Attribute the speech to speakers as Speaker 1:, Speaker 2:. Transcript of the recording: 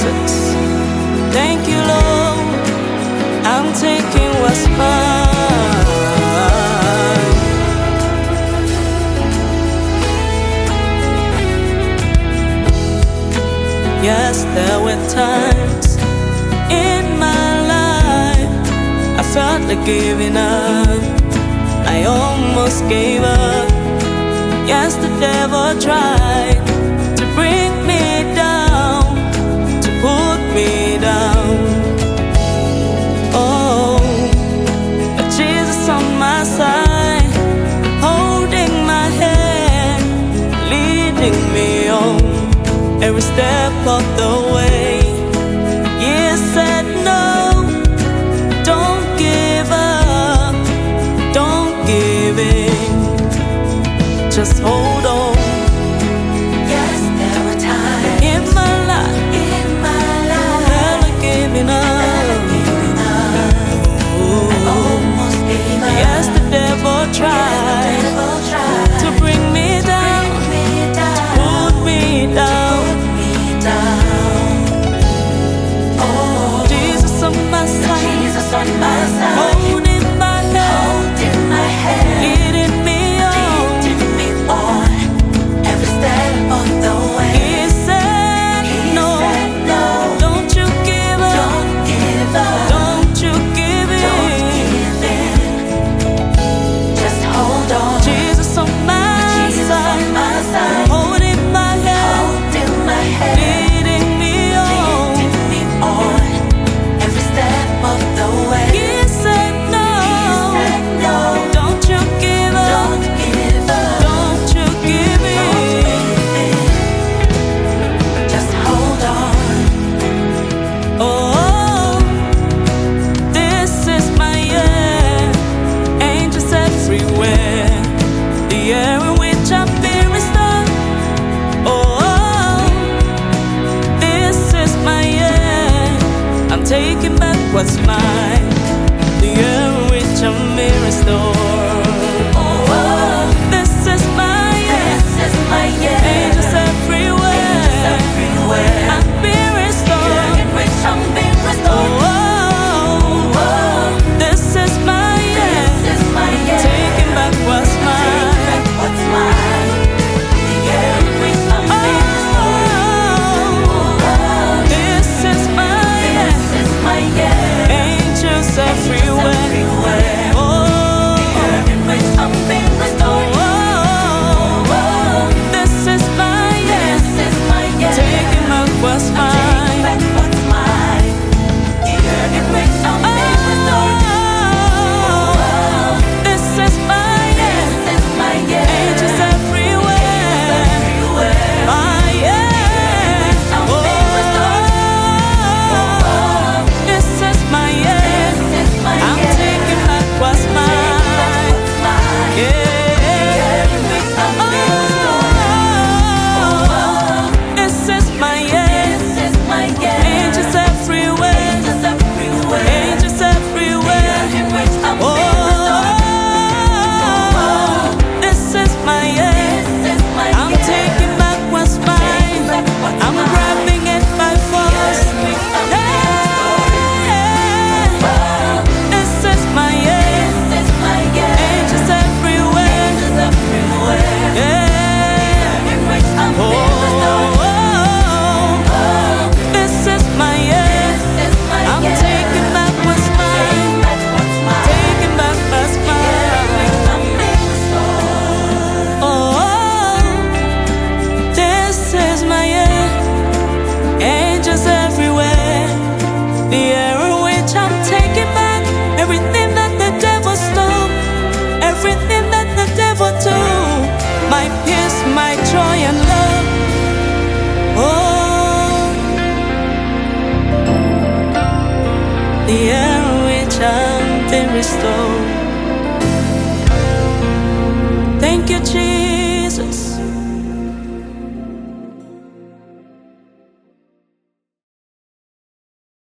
Speaker 1: Jesus. Thank you, Lord. I'm taking what's mine. Yes, there were times in my life I felt like giving up. I almost gave up. Yes, the devil tried to bring me down, to put me down. Oh, but Jesus on my side, holding my hand, leading me on every step of the way. He said no, don't give up, don't give in, just hold on.
Speaker 2: Yes, there were times
Speaker 1: In my life, felt like giving up.
Speaker 2: almost gave up.
Speaker 1: Yes, the devil tried to bring me down, put me down. Jesus on my side, holding my hand, leading me on
Speaker 2: every step of the way.
Speaker 1: He said no, don't you give up, don't you give in.
Speaker 2: Just hold on.
Speaker 1: Jesus on my side, holding my hand, leading me on
Speaker 2: Every step of the way.
Speaker 1: He said no, don't you give up, don't you give in.
Speaker 2: Just hold on.
Speaker 1: Oh, this is my year. Angels everywhere, the air in which I'm being restored. Oh, this is my year. I'm taking back what's mine.